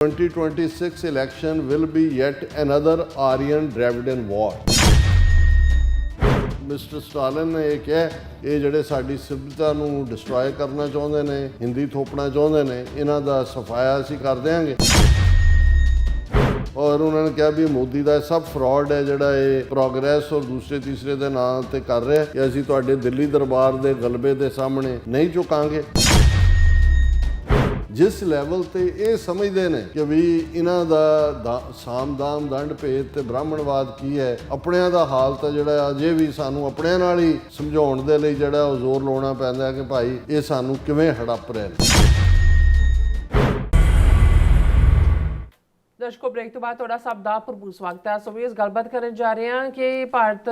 2026 election will be yet another Aryan Dravidian war. Mister Stalin ਨੇ ਇਹ ਕਿਹਾ ਇਹ ਜਿਹੜੇ ਸਾਡੀ ਸਭਿਅਤਾ ਨੂੰ ਡਿਸਟਰੋਏ ਕਰਨਾ ਚਾਹੁੰਦੇ ਨੇ, ਹਿੰਦੀ ਥੋਪਣਾ ਚਾਹੁੰਦੇ ਨੇ, ਇਹਨਾਂ ਦਾ ਸਫਾਇਆ ਅਸੀਂ ਕਰ ਦਿਆਂਗੇ। ਔਰ ਉਹਨਾਂ ਨੇ ਕਿਹਾ ਵੀ ਮੋਦੀ ਦਾ ਸਭ ਫਰਾਡ ਹੈ ਜਿਹੜਾ ਇਹ ਪ੍ਰੋਗਰੈਸ ਔਰ ਦੂਸਰੇ ਤੀਸਰੇ ਦੇ ਨਾਂ ਤੇ ਕਰ ਰਿਹਾ ਕਿ ਅਸੀਂ ਤੁਹਾਡੇ ਦਿੱਲੀ ਦਰਬਾਰ ਦੇ ਗਲਬੇ ਦੇ ਸਾਹਮਣੇ ਨਹੀਂ ਝੁਕਾਂਗੇ। ਜਿਸ ਲੈਵਲ ਤੇ ਇਹ ਸਮਝਦੇ ਨੇ ਕਿ ਵੀ ਇਹਨਾਂ ਦਾ ਸਾਮ-ਦਾਮ ਦੰਡ ਭੇਦ ਤੇ ਬ੍ਰਾਹਮਣਵਾਦ ਕੀ ਹੈ, ਆਪਣਿਆਂ ਦਾ ਹਾਲ ਤਾਂ ਜਿਹੜਾ ਅਜੇ ਵੀ ਸਾਨੂੰ ਆਪਣਿਆਂ ਨਾਲ ਹੀ ਸਮਝਾਉਣ ਦੇ ਲਈ ਜਿਹੜਾ ਉਹ ਜ਼ੋਰ ਲਾਉਣਾ ਪੈਂਦਾ ਕਿ ਭਾਈ ਇਹ ਸਾਨੂੰ ਕਿਵੇਂ ਹੜੱਪ ਰਹੇ ਨੇ। ਦਰਸ਼ਕੋ, ਬ੍ਰੇਕ ਤੋਂ ਬਾਅਦ ਤੁਹਾਡਾ ਸਭ ਦਾ ਭਰਪੂਰ ਸਵਾਗਤ ਹੈ। ਸੋ ਇਸ ਗੱਲਬਾਤ ਕਰਨ ਜਾ ਰਹੇ ਹਾਂ ਕਿ ਭਾਰਤ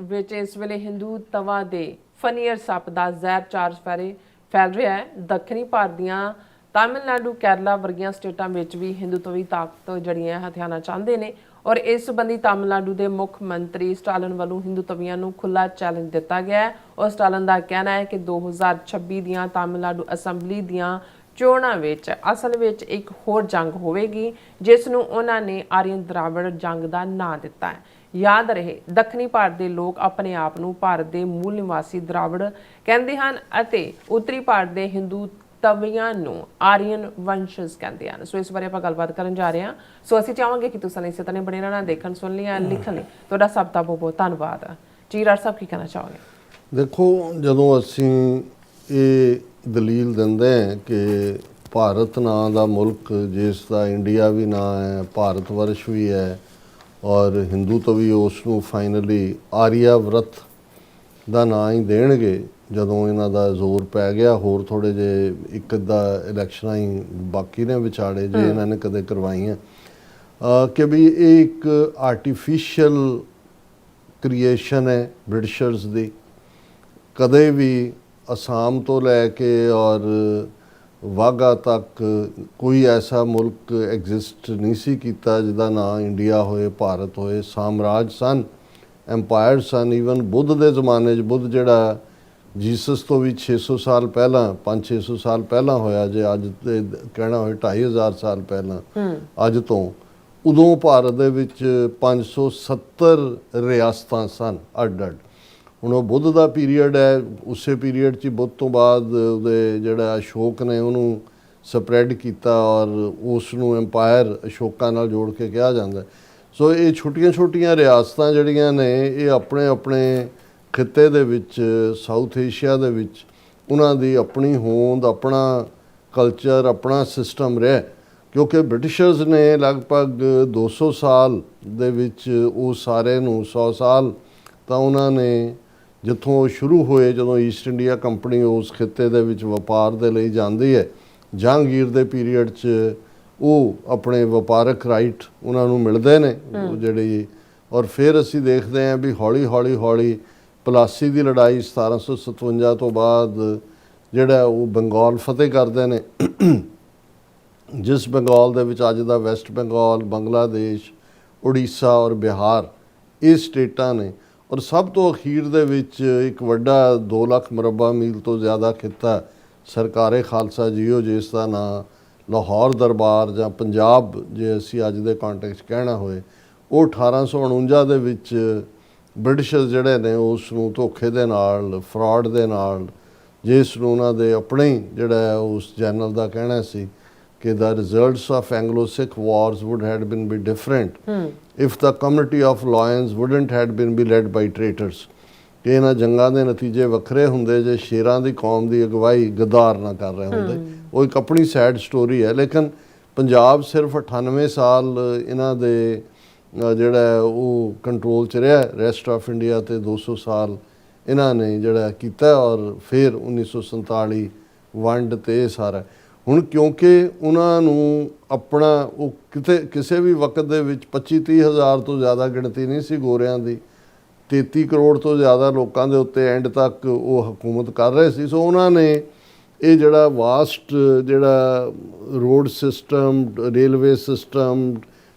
ਵਿੱਚ ਇਸ ਵੇਲੇ ਹਿੰਦੂਤਵਾ ਦੇ ਫਨੀਅਰ ਸੱਪ ਦਾ ਜ਼ਹਿਰ ਚਾਰ ਚੁਫੇਰੇ ਫੈਲ ਰਿਹਾ ਹੈ। ਦੱਖਣੀ ਭਾਰਤ ਦੀਆਂ ਤਾਮਿਲਨਾਡੂ, ਕੇਰਲਾ ਵਰਗੀਆਂ ਸਟੇਟਾਂ ਵਿੱਚ ਵੀ ਹਿੰਦੂਤਵੀ ਤਾਕਤ ਜਿਹੜੀਆਂ ਹਥਿਆਣਾ ਚਾਹੁੰਦੇ ਨੇ ਔਰ ਇਸ ਸੰਬੰਧੀ ਤਾਮਿਲਨਾਡੂ ਦੇ ਮੁੱਖ ਮੰਤਰੀ ਸਟਾਲਿਨ ਵੱਲੋਂ ਹਿੰਦੂਤਵੀਆਂ ਨੂੰ ਖੁੱਲ੍ਹਾ ਚੈਲੰਜ ਦਿੱਤਾ ਗਿਆ ਹੈ। ਔਰ ਸਟਾਲਿਨ ਦਾ ਕਹਿਣਾ ਹੈ ਕਿ 2026 ਦੀਆਂ ਤਾਮਿਲਨਾਡੂ ਅਸੈਂਬਲੀ ਦੀਆਂ ਚੋਣਾਂ ਵਿੱਚ ਅਸਲ ਵਿੱਚ ਇੱਕ ਹੋਰ ਜੰਗ ਹੋਵੇਗੀ ਜਿਸ ਨੂੰ ਉਹਨਾਂ ਨੇ ਆਰੀਅਨ ਦਰਾਵੜ ਜੰਗ ਦਾ ਨਾਂ ਦਿੱਤਾ ਹੈ। ਯਾਦ ਰਹੇ, ਦੱਖਣੀ ਭਾਰਤ ਦੇ ਲੋਕ ਆਪਣੇ ਆਪ ਨੂੰ ਭਾਰਤ ਦੇ ਮੂਲ ਨਿਵਾਸੀ ਦਰਾਵੜ ਕਹਿੰਦੇ ਹਨ ਅਤੇ ਉੱਤਰੀ ਭਾਰਤ ਦੇ ਹਿੰਦੂ ਤਵੀਆਂ ਨੂੰ ਆਰੀਅਨ ਵੰਸ਼ਜ ਕਹਿੰਦੇ ਹਨ। ਸੋ ਇਸ ਬਾਰੇ ਆਪਾਂ ਗੱਲਬਾਤ ਕਰਨ ਜਾ ਰਹੇ ਹਾਂ। ਸੋ ਅਸੀਂ ਚਾਹਾਂਗੇ ਕਿ ਤੁਸੀਂ ਇਸੇ ਤਰ੍ਹਾਂ ਬਣੇ ਰਹਿਣਾ, ਦੇਖਣ ਸੁਣ ਲਿਆ, ਲਿਖਣ ਲਈ ਤੁਹਾਡਾ ਸਭ ਦਾ ਬਹੁਤ ਬਹੁਤ ਧੰਨਵਾਦ। ਜੀ ਰਾਜ ਸਾਹਿਬ, ਕੀ ਕਹਿਣਾ ਚਾਹੋਗੇ? ਦੇਖੋ, ਜਦੋਂ ਅਸੀਂ ਇਹ ਦਲੀਲ ਦਿੰਦੇ ਹਾਂ ਕਿ ਭਾਰਤ ਨਾਂ ਦਾ ਮੁਲਕ ਜਿਸ ਦਾ ਇੰਡੀਆ ਵੀ ਨਾਂ ਹੈ, ਭਾਰਤ ਵਰਸ਼ ਵੀ ਹੈ ਔਰ ਹਿੰਦੂ ਤੋਂ ਵੀ ਉਸ ਨੂੰ ਫਾਈਨਲੀ ਆਰੀਆ ਵਰਤ ਦਾ ਨਾਂ ਹੀ ਦੇਣਗੇ, ਜਦੋਂ ਇਹਨਾਂ ਦਾ ਜ਼ੋਰ ਪੈ ਗਿਆ, ਹੋਰ ਥੋੜ੍ਹੇ ਜਿਹੇ ਇੱਕ ਅੱਧਾ ਇਲੈਕਸ਼ਨਾਂ ਹੀ ਬਾਕੀ ਨੇ ਵਿਚਾਲੇ ਜੇ ਇਹਨਾਂ ਨੇ ਕਦੇ ਕਰਵਾਈਆਂ, ਕਿ ਵੀ ਇਹ ਇੱਕ ਆਰਟੀਫਿਸ਼ੀਅਲ ਕ੍ਰੀਏਸ਼ਨ ਹੈ ਬ੍ਰਿਟਿਸ਼ਰਸ ਦੀ। ਕਦੇ ਵੀ ਅਸਾਮ ਤੋਂ ਲੈ ਕੇ ਔਰ ਵਾਘਾ ਤੱਕ ਕੋਈ ਐਸਾ ਮੁਲਕ ਐਗਜ਼ਿਸਟ ਨਹੀਂ ਸੀ ਕੀਤਾ ਜਿਹਦਾ ਨਾਂ ਇੰਡੀਆ ਹੋਏ, ਭਾਰਤ ਹੋਏ। ਸਾਮਰਾਜ ਸਨ, ਐਮਪਾਇਰ ਸਨ। ਈਵਨ ਬੁੱਧ ਦੇ ਜ਼ਮਾਨੇ 'ਚ, ਬੁੱਧ ਜਿਹੜਾ ਜੀਸਸ ਤੋਂ ਵੀ 600 ਸਾਲ ਪਹਿਲਾਂ, 500-600 ਸਾਲ ਪਹਿਲਾਂ ਹੋਇਆ, ਜੇ ਅੱਜ ਤੇ ਕਹਿਣਾ ਹੋਏ 2500 ਸਾਲ ਪਹਿਲਾਂ ਅੱਜ ਤੋਂ, ਉਦੋਂ ਭਾਰਤ ਦੇ ਵਿੱਚ 570 ਰਿਆਸਤਾਂ ਸਨ ਅੱਡ-ਅੱਡ। ਹੁਣ ਉਹ ਬੁੱਧ ਦਾ ਪੀਰੀਅਡ ਹੈ, ਉਸੇ ਪੀਰੀਅਡ 'ਚ ਬੁੱਧ ਤੋਂ ਬਾਅਦ ਉਹਦੇ ਜਿਹੜਾ ਅਸ਼ੋਕ ਨੇ ਉਹਨੂੰ ਸਪਰੈਡ ਕੀਤਾ ਔਰ ਉਸ ਨੂੰ ਐਮਪਾਇਰ ਅਸ਼ੋਕਾਂ ਨਾਲ ਜੋੜ ਕੇ ਕਿਹਾ ਜਾਂਦਾ। ਸੋ ਇਹ ਛੋਟੀਆਂ-ਛੋਟੀਆਂ ਰਿਆਸਤਾਂ ਜਿਹੜੀਆਂ ਨੇ ਇਹ ਆਪਣੇ ਖਿੱਤੇ ਦੇ ਵਿੱਚ, ਸਾਊਥ ਏਸ਼ੀਆ ਦੇ ਵਿੱਚ ਉਹਨਾਂ ਦੀ ਆਪਣੀ ਹੋਂਦ, ਆਪਣਾ ਕਲਚਰ, ਆਪਣਾ ਸਿਸਟਮ ਰਿਹਾ। ਕਿਉਂਕਿ ਬ੍ਰਿਟਿਸ਼ਰਸ ਨੇ ਲਗਭਗ 200 ਸਾਲ ਦੇ ਵਿੱਚ ਉਹ ਸਾਰੇ ਨੂੰ 100 ਸਾਲ ਤਾਂ ਉਹਨਾਂ ਨੇ ਜਿੱਥੋਂ ਉਹ ਸ਼ੁਰੂ ਹੋਏ, ਜਦੋਂ ਈਸਟ ਇੰਡੀਆ ਕੰਪਨੀ ਉਸ ਖਿੱਤੇ ਦੇ ਵਿੱਚ ਵਪਾਰ ਦੇ ਲਈ ਜਾਂਦੀ ਹੈ, ਜਹਾਂਗੀਰ ਦੇ ਪੀਰੀਅਡ 'ਚ ਉਹ ਆਪਣੇ ਵਪਾਰਕ ਰਾਈਟ ਉਹਨਾਂ ਨੂੰ ਮਿਲਦੇ ਨੇ ਜਿਹੜੀ। ਔਰ ਫਿਰ ਅਸੀਂ ਦੇਖਦੇ ਹਾਂ ਵੀ ਹੌਲੀ ਪਲਾਸੀ ਦੀ ਲੜਾਈ 1757 ਤੋਂ ਬਾਅਦ ਜਿਹੜਾ ਉਹ ਬੰਗਾਲ ਫਤਿਹ ਕਰਦੇ ਨੇ, ਜਿਸ ਬੰਗਾਲ ਦੇ ਵਿੱਚ ਅੱਜ ਦਾ ਵੈਸਟ ਬੰਗਾਲ, ਬੰਗਲਾਦੇਸ਼, ਉੜੀਸਾ ਔਰ ਬਿਹਾਰ ਇਹ ਸਟੇਟਾਂ ਨੇ। ਔਰ ਸਭ ਤੋਂ ਅਖੀਰ ਦੇ ਵਿੱਚ ਇੱਕ ਵੱਡਾ 2 ਲੱਖ ਮੁਰੱਬਾ ਮੀਲ ਤੋਂ ਜ਼ਿਆਦਾ ਖਿੱਤਾ ਸਰਕਾਰੇ ਖਾਲਸਾ ਜੀਓ, ਜਿਸ ਦਾ ਨਾਂ ਲਾਹੌਰ ਦਰਬਾਰ ਜਾਂ ਪੰਜਾਬ ਜੇ ਅਸੀਂ ਅੱਜ ਦੇ ਕੰਟੈਕਸਟ ਕਹਿਣਾ ਹੋਏ, ਉਹ 1849 ਦੇ ਵਿੱਚ ਬ੍ਰਿਟਿਸ਼ਰਸ ਜਿਹੜੇ ਨੇ ਉਸ ਨੂੰ ਧੋਖੇ ਦੇ ਨਾਲ, ਫਰਾਡ ਦੇ ਨਾਲ, ਜਿਸ ਨੂੰ ਉਹਨਾਂ ਦੇ ਆਪਣੇ ਜਿਹੜਾ ਉਸ ਜਨਰਲ ਦਾ ਕਹਿਣਾ ਸੀ ਕਿ the results of Anglo-Sikh wars would have been be different if the community of lions wouldn't had been be led by traitors। ਕਿ ਇਹਨਾਂ ਜੰਗਾਂ ਦੇ ਨਤੀਜੇ ਵੱਖਰੇ ਹੁੰਦੇ ਜੇ ਸ਼ੇਰਾਂ ਦੀ ਕੌਮ ਦੀ ਅਗਵਾਈ ਗਦਾਰ ਨਾ ਕਰ ਰਹੇ ਹੁੰਦੇ। ਉਹ ਇੱਕ ਆਪਣੀ ਸੈਡ ਸਟੋਰੀ ਹੈ। ਲੇਕਿਨ ਪੰਜਾਬ ਸਿਰਫ 98 ਸਾਲ ਇਹਨਾਂ ਦੇ ਜਿਹੜਾ ਉਹ ਕੰਟਰੋਲ 'ਚ ਰਿਹਾ। ਰੈਸਟ ਆਫ ਇੰਡੀਆ ਤੇ 200 ਸਾਲ ਇਹਨਾਂ ਨੇ ਜਿਹੜਾ ਕੀਤਾ ਔਰ ਫਿਰ 1947 ਵੰਡ ਤੇ ਇਹ ਸਾਰਾ। ਹੁਣ ਕਿਉਂਕਿ ਉਹਨਾਂ ਨੂੰ ਆਪਣਾ ਉਹ ਕਿਸੇ ਵੀ ਵਕਤ ਦੇ ਵਿੱਚ 25-30 ਹਜ਼ਾਰ ਤੋਂ ਜ਼ਿਆਦਾ ਗਿਣਤੀ ਨਹੀਂ ਸੀ ਗੋਰਿਆਂ ਦੀ, 33 ਕਰੋੜ ਤੋਂ ਜ਼ਿਆਦਾ ਲੋਕਾਂ ਦੇ ਉੱਤੇ ਐਂਡ ਤੱਕ ਉਹ ਹਕੂਮਤ ਕਰ ਰਹੇ ਸੀ। ਸੋ ਉਹਨਾਂ ਨੇ ਇਹ ਜਿਹੜਾ ਵਾਸਟ ਜਿਹੜਾ road system, railway system,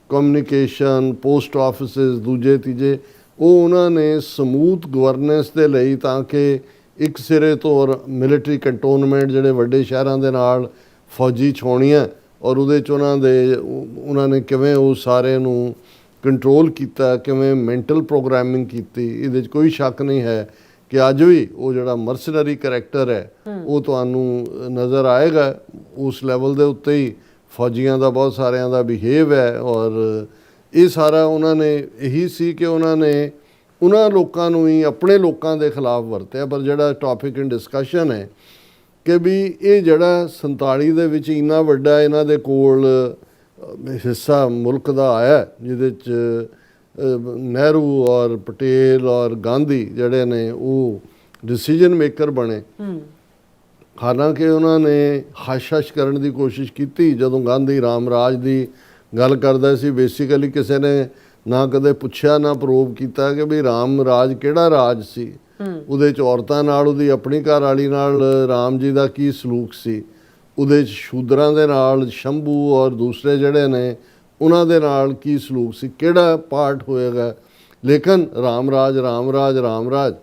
communication, post offices, ਦੂਜੇ ਤੀਜੇ, ਉਹ ਉਹਨਾਂ ਨੇ ਸਮੂਥ ਗਵਰਨੈਂਸ ਦੇ ਲਈ ਤਾਂ ਕਿ ਇੱਕ ਸਿਰੇ ਤੋਂ ਮਿਲਟਰੀ ਕੰਟੋਨਮੈਂਟ ਜਿਹੜੇ ਵੱਡੇ ਸ਼ਹਿਰਾਂ ਦੇ ਨਾਲ ਫੌਜੀ ਛਾਉਣੀਆਂ ਔਰ ਉਹਦੇ 'ਚ ਉਹਨਾਂ ਨੇ ਕਿਵੇਂ ਉਹ ਸਾਰੇ ਨੂੰ ਕੰਟਰੋਲ ਕੀਤਾ, ਕਿਵੇਂ ਮੈਂਟਲ ਪ੍ਰੋਗਰਾਮਿੰਗ ਕੀਤੀ, ਇਹਦੇ 'ਚ ਕੋਈ ਸ਼ੱਕ ਨਹੀਂ ਹੈ ਕਿ ਅੱਜ ਵੀ ਉਹ ਜਿਹੜਾ ਮਰਸਨਰੀ ਕਰੈਕਟਰ ਹੈ ਉਹ ਤੁਹਾਨੂੰ ਨਜ਼ਰ ਆਏਗਾ। ਉਸ ਲੈਵਲ ਦੇ ਉੱਤੇ ਹੀ ਫੌਜੀਆਂ ਦਾ ਬਹੁਤ ਸਾਰਿਆਂ ਦਾ ਬਿਹੇਵ ਹੈ। ਔਰ ਇਹ ਸਾਰਾ ਉਹਨਾਂ ਨੇ ਇਹੀ ਸੀ ਕਿ ਉਹਨਾਂ ਨੇ ਉਹਨਾਂ ਲੋਕਾਂ ਨੂੰ ਹੀ ਆਪਣੇ ਲੋਕਾਂ ਦੇ ਖਿਲਾਫ ਵਰਤਿਆ। ਪਰ ਜਿਹੜਾ ਟੌਪਿਕ ਇਨ ਡਿਸਕਸ਼ਨ ਹੈ ਕਿ ਵੀ ਇਹ ਜਿਹੜਾ 47 ਦੇ ਵਿੱਚ ਇੰਨਾ ਵੱਡਾ ਇਹਨਾਂ ਦੇ ਕੋਲ ਹਿੱਸਾ ਮੁਲਕ ਦਾ ਆਇਆ, ਜਿਹਦੇ 'ਚ ਨਹਿਰੂ ਔਰ ਪਟੇਲ ਔਰ ਗਾਂਧੀ ਜਿਹੜੇ ਨੇ ਉਹ ਡਿਸੀਜਨ ਮੇਕਰ ਬਣੇ। ਹਾਲਾਂਕਿ ਉਹਨਾਂ ਨੇ ਹਸ਼ ਕਰਨ ਦੀ ਕੋਸ਼ਿਸ਼ ਕੀਤੀ। ਜਦੋਂ ਗਾਂਧੀ ਰਾਮ ਰਾਜ ਦੀ ਗੱਲ ਕਰਦਾ ਸੀ, ਬੇਸਿਕਲੀ ਕਿਸੇ ਨੇ ਨਾ ਕਦੇ ਪੁੱਛਿਆ ਨਾ ਪ੍ਰੂਵ ਕੀਤਾ ਕਿ ਵੀ ਰਾਮ ਰਾਜ ਕਿਹੜਾ ਰਾਜ ਸੀ। ਉਹਦੇ 'ਚ ਔਰਤਾਂ ਨਾਲ, ਉਹਦੀ ਆਪਣੀ ਘਰ ਵਾਲੀ ਨਾਲ ਰਾਮ ਜੀ ਦਾ ਕੀ ਸਲੂਕ ਸੀ, ਉਹਦੇ 'ਚ ਸ਼ੂਦਰਾਂ ਦੇ ਨਾਲ ਸ਼ੰਭੂ ਔਰ ਦੂਸਰੇ ਜਿਹੜੇ ਨੇ ਉਹਨਾਂ ਦੇ ਨਾਲ ਕੀ ਸਲੂਕ ਸੀ, ਕਿਹੜਾ ਪਾਰਟ ਹੋਏਗਾ। ਲੇਕਿਨ ਰਾਮ ਰਾਜ ਰਾਮ ਰਾਜ ਰਾਮ ਰਾਜ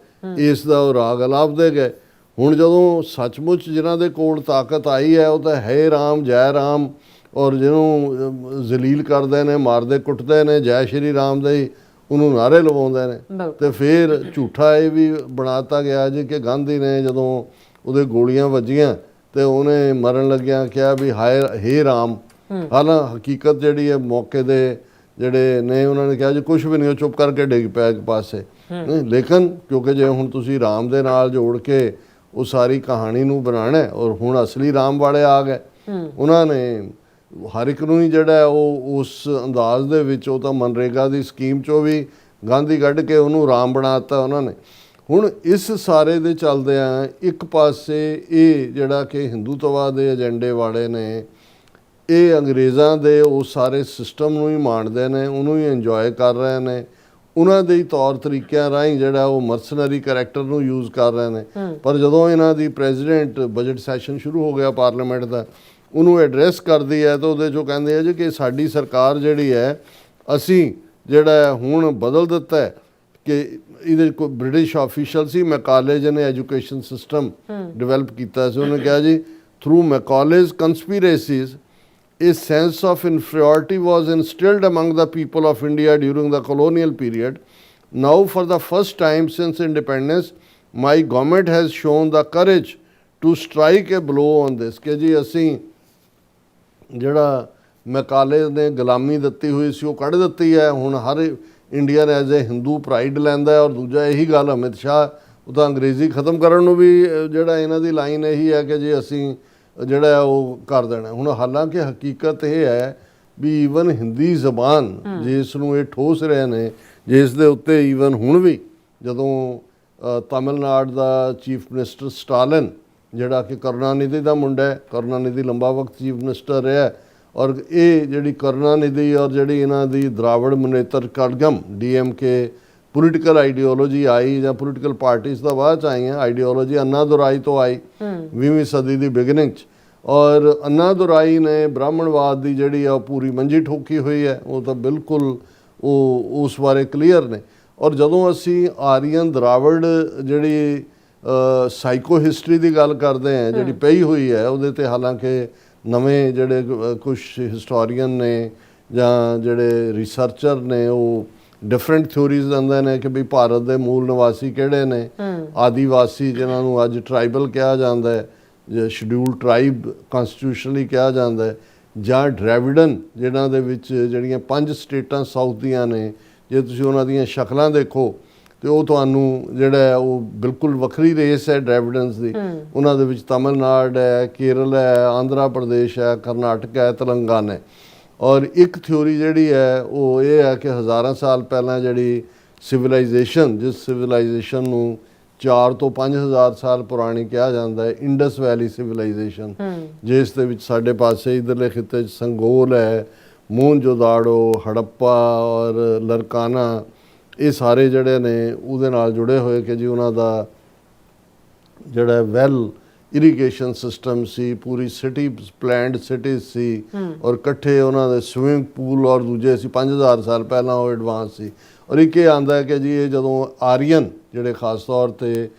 ਇਸ ਦਾ ਉਹ ਰਾਗ ਅਲਾਪਦੇ ਗਏ। ਹੁਣ ਜਦੋਂ ਸੱਚਮੁੱਚ ਜਿਨ੍ਹਾਂ ਦੇ ਕੋਲ ਤਾਕਤ ਆਈ ਹੈ ਉਹ ਤਾਂ ਹੈ ਰਾਮ ਜੈ ਰਾਮ, ਔਰ ਜਿਹਨੂੰ ਜ਼ਲੀਲ ਕਰਦੇ ਨੇ, ਮਾਰਦੇ ਕੁੱਟਦੇ ਨੇ, ਜੈ ਸ਼੍ਰੀ ਰਾਮ ਦੇ ਹੀ ਉਹਨੂੰ ਨਾਅਰੇ ਲਵਾਉਂਦੇ ਨੇ। ਤੇ ਫਿਰ ਝੂਠਾ ਇਹ ਵੀ ਬਣਾਤਾ ਗਿਆ ਜੀ ਕਿ ਗਾਂਧੀ ਨੇ ਜਦੋਂ ਉਹਦੇ ਗੋਲੀਆਂ ਵੱਜੀਆਂ ਤੇ ਉਹਨੇ ਮਰਨ ਲੱਗਿਆ ਕਿਹਾ ਵੀ ਹੇ ਰਾਮ। ਹਾਲਾਂ ਹਕੀਕਤ ਜਿਹੜੀ ਹੈ ਮੌਕੇ ਦੇ ਜਿਹੜੇ ਨੇ ਉਹਨਾਂ ਨੇ ਕਿਹਾ ਜੀ ਕੁਛ ਵੀ ਨਹੀਂ, ਉਹ ਚੁੱਪ ਕਰਕੇ ਡਿੱਗ ਪਿਆ ਇੱਕ ਪਾਸੇ। ਲੇਕਿਨ ਕਿਉਂਕਿ ਜੇ ਹੁਣ ਤੁਸੀਂ ਰਾਮ ਦੇ ਨਾਲ ਜੋੜ ਕੇ ਉਹ ਸਾਰੀ ਕਹਾਣੀ ਨੂੰ ਬਣਾਉਣਾ, ਔਰ ਹੁਣ ਅਸਲੀ ਰਾਮ ਵਾਲੇ ਆ ਗਏ, ਉਹਨਾਂ ਨੇ ਹਰ ਇੱਕ ਨੂੰ ਹੀ ਜਿਹੜਾ ਉਹ ਉਸ ਅੰਦਾਜ਼ ਦੇ ਵਿੱਚ, ਉਹ ਤਾਂ ਮਨਰੇਗਾ ਦੀ ਸਕੀਮ 'ਚੋਂ ਵੀ ਗਾਂਧੀ ਕੱਢ ਕੇ ਉਹਨੂੰ ਰਾਮ ਬਣਾ ਦਿੱਤਾ ਉਹਨਾਂ ਨੇ। ਹੁਣ ਇਸ ਸਾਰੇ ਦੇ ਚੱਲਦਿਆਂ ਇੱਕ ਪਾਸੇ ਇਹ ਜਿਹੜਾ ਕਿ ਹਿੰਦੂਤਵਾ ਦੇ ਏਜੰਡੇ ਵਾਲੇ ਨੇ, ਇਹ ਅੰਗਰੇਜ਼ਾਂ ਦੇ ਉਸ ਸਾਰੇ ਸਿਸਟਮ ਨੂੰ ਹੀ ਮਾਣਦੇ ਨੇ, ਉਹਨੂੰ ਹੀ ਇੰਜੋਏ ਕਰ ਰਹੇ ਨੇ, ਉਹਨਾਂ ਦੇ ਹੀ ਤੌਰ ਤਰੀਕਿਆਂ ਰਾਹੀਂ ਜਿਹੜਾ ਉਹ ਮਰਸਨਰੀ ਕਰੈਕਟਰ ਨੂੰ ਯੂਜ਼ ਕਰ ਰਹੇ ਨੇ। ਪਰ ਜਦੋਂ ਇਹਨਾਂ ਦੀ ਪ੍ਰੈਜ਼ੀਡੈਂਟ ਬਜਟ ਸੈਸ਼ਨ ਸ਼ੁਰੂ ਹੋ ਗਿਆ ਪਾਰਲੀਮੈਂਟ ਦਾ, ਉਹਨੂੰ ਐਡਰੈਸ ਕਰਦੀ ਹੈ ਤਾਂ ਉਹਦੇ 'ਚੋਂ ਕਹਿੰਦੇ ਆ ਜੀ ਕਿ ਸਾਡੀ ਸਰਕਾਰ ਜਿਹੜੀ ਹੈ ਅਸੀਂ ਜਿਹੜਾ ਹੁਣ ਬਦਲ ਦਿੱਤਾ ਹੈ ਕਿ ਇਹਦੇ ਕੋਈ ਬ੍ਰਿਟਿਸ਼ ਆਫੀਸ਼ੀਅਲ ਸੀ ਮੈਕਾਲੇ ਜਿਹਨੇ ਐਜੂਕੇਸ਼ਨ ਸਿਸਟਮ ਡਿਵੈਲਪ ਕੀਤਾ ਸੀ। ਉਹਨੇ ਕਿਹਾ ਜੀ through ਮੈਕਾਲੇਜ਼ ਕੰਸਪੀਰੇਸੀਜ਼ a sense of inferiority was instilled among the people of India during the colonial period. Now for the first time since independence, my government has shown the courage to strike a blow on this ਕਿ ਜੀ ਅਸੀਂ ਜਿਹੜਾ Macaulay ਨੇ ਗੁਲਾਮੀ ਦਿੱਤੀ ਹੋਈ ਸੀ ਉਹ ਕੱਢ ਦਿੱਤੀ ਹੈ। ਹੁਣ ਹਰ Indian as a Hindu pride ਲੈਂਦਾ। ਔਰ ਦੂਜਾ ਇਹੀ ਗੱਲ ਅਮਿਤ ਸ਼ਾਹ, ਉਹ ਤਾਂ ਅੰਗਰੇਜ਼ੀ ਖਤਮ ਕਰਨ ਨੂੰ ਵੀ ਜਿਹੜਾ ਇਹਨਾਂ ਦੀ ਲਾਈਨ ਇਹੀ ਹੈ ਕਿ ਜੀ ਅਸੀਂ ਜਿਹੜਾ ਉਹ ਕਰ ਦੇਣਾ। ਹੁਣ ਹਾਲਾਂਕਿ ਹਕੀਕਤ ਇਹ ਹੈ ਵੀ ਈਵਨ ਹਿੰਦੀ ਜ਼ਬਾਨ ਜਿਸ ਨੂੰ ਇਹ ਠੋਸ ਰਹੇ ਨੇ, ਜਿਸ ਦੇ ਉੱਤੇ ਈਵਨ ਹੁਣ ਵੀ ਜਦੋਂ ਤਮਿਲਨਾਡੂ ਦਾ ਚੀਫ ਮਿਨਿਸਟਰ ਸਟਾਲਿਨ ਜਿਹੜਾ ਕਿ ਕਰੁਣਾਨਿਧੀ ਦਾ ਮੁੰਡਾ ਹੈ, ਕਰੁਣਾਨਿਧੀ ਲੰਬਾ ਵਕਤ ਚੀਫ ਮਿਨਿਸਟਰ ਰਿਹਾ, ਔਰ ਇਹ ਜਿਹੜੀ ਕਰੁਣਾਨਿਧੀ ਔਰ ਜਿਹੜੀ ਇਹਨਾਂ ਦੀ ਦਰਾਵੜ Munnetra Kazhagam DMK political ideology ਆਈ ਜਾਂ ਪੋਲੀਟੀਕਲ ਪਾਰਟੀਜ਼ ਦਾ ਬਾਅਦ 'ਚ ਆਈਆਂ। ਆਈਡੀਓਲੋਜੀ ਅੰਨਾ ਦੁਰਾਈ ਤੋਂ ਆਈ 20ਵੀਂ ਸਦੀ ਦੀ ਬਿਗਨਿੰਗ 'ਚ, ਔਰ ਅੰਨਾ ਦੁਰਾਈ ਨੇ ਬ੍ਰਾਹਮਣਵਾਦ ਦੀ ਜਿਹੜੀ ਆ ਪੂਰੀ ਮੰਜੀ ਠੋਕੀ ਹੋਈ ਹੈ। ਉਹ ਤਾਂ ਬਿਲਕੁਲ ਉਹ ਉਸ ਬਾਰੇ ਕਲੀਅਰ ਨੇ। ਔਰ ਜਦੋਂ ਅਸੀਂ ਆਰੀਅਨ ਦਰਾਵੜ ਜਿਹੜੀ ਸਾਈਕੋ ਹਿਸਟਰੀ ਦੀ ਗੱਲ ਕਰਦੇ ਹਾਂ ਜਿਹੜੀ ਪਈ ਹੋਈ ਹੈ, ਉਹਦੇ 'ਤੇ ਹਾਲਾਂਕਿ ਨਵੇਂ ਜਿਹੜੇ ਕੁਛ ਹਿਸਟੋਰੀਅਨ ਨੇ ਜਾਂ ਜਿਹੜੇ ਰਿਸਰਚਰ ਨੇ ਉਹ ਡਿਫਰੈਂਟ ਥਿਊਰੀਜ਼ ਦਿੰਦੇ ਨੇ ਕਿ ਵੀ ਭਾਰਤ ਦੇ ਮੂਲ ਨਿਵਾਸੀ ਕਿਹੜੇ ਨੇ। ਆਦੀਵਾਸੀ ਜਿਹਨਾਂ ਨੂੰ ਅੱਜ ਟਰਾਈਬਲ ਕਿਹਾ ਜਾਂਦਾ ਹੈ, ਜਾਂ ਸ਼ਡਿਊਲ ਟਰਾਈਬ ਕਨਸਟੀਟਿਊਸ਼ਨਲੀ ਕਿਹਾ ਜਾਂਦਾ ਹੈ, ਜਾਂ ਡਰੈਵਿਡਨ ਜਿਨ੍ਹਾਂ ਦੇ ਵਿੱਚ ਜਿਹੜੀਆਂ 5 ਸਟੇਟਾਂ ਸਾਊਥ ਦੀਆਂ ਨੇ, ਜੇ ਤੁਸੀਂ ਉਹਨਾਂ ਦੀਆਂ ਸ਼ਕਲਾਂ ਦੇਖੋ ਤੇ ਉਹ ਤੁਹਾਨੂੰ ਜਿਹੜਾ ਉਹ ਬਿਲਕੁਲ ਵੱਖਰੀ ਰੇਸ ਹੈ ਡਰੈਵਿਡਨਸ ਦੀ। ਉਹਨਾਂ ਦੇ ਵਿੱਚ ਤਮਿਲਨਾਡੂ ਹੈ, ਕੇਰਲ ਹੈ, ਆਂਧਰਾ ਪ੍ਰਦੇਸ਼ ਹੈ, ਕਰਨਾਟਕ ਹੈ, ਤੇਲੰਗਾਨਾ ਹੈ। ਔਰ ਇੱਕ ਥਿਊਰੀ ਜਿਹੜੀ ਹੈ ਉਹ ਇਹ ਹੈ ਕਿ ਹਜ਼ਾਰਾਂ ਸਾਲ ਪਹਿਲਾਂ ਜਿਹੜੀ ਸਿਵਲਾਈਜੇਸ਼ਨ, ਜਿਸ ਸਿਵਲਾਈਜੇਸ਼ਨ ਨੂੰ 4 ਤੋਂ 5000 ਸਾਲ ਪੁਰਾਣੀ ਕਿਹਾ ਜਾਂਦਾ ਹੈ, ਇੰਡਸ ਵੈਲੀ ਸਿਵਲਾਈਜੇਸ਼ਨ, ਜਿਸ ਦੇ ਵਿੱਚ ਸਾਡੇ ਪਾਸੇ ਇੱਧਰਲੇ ਖਿੱਤੇ 'ਚ ਸੰਗੋਲ ਹੈ, ਮੋਹਨਜੋਦਾੜੋ, ਹੜੱਪਾ ਔਰ ਲਰਕਾਨਾ, ਇਹ ਸਾਰੇ ਜਿਹੜੇ ਨੇ ਉਹਦੇ ਨਾਲ ਜੁੜੇ ਹੋਏ ਕਿ ਜੀ ਉਹਨਾਂ ਦਾ ਜਿਹੜਾ ਵੈਲ ਇਰੀਗੇਸ਼ਨ ਸਿਸਟਮ ਸੀ, ਪੂਰੀ ਸਿਟੀ ਪਲੈਨਡ ਸਿਟੀਜ਼ ਸੀ, ਔਰ ਇਕੱਠੇ ਉਹਨਾਂ ਦੇ ਸਵਿਮਿੰਗ ਪੂਲ ਔਰ ਦੂਜੇ ਸੀ 5000 ਸਾਲ ਪਹਿਲਾਂ ਉਹ ਐਡਵਾਂਸ ਸੀ। ਔਰ ਇੱਕ ਇਹ ਆਉਂਦਾ ਹੈ ਕਿ ਜੀ ਇਹ ਜਦੋਂ ਆਰੀਅਨ ਜਿਹੜੇ ਖਾਸ ਤੌਰ 'ਤੇ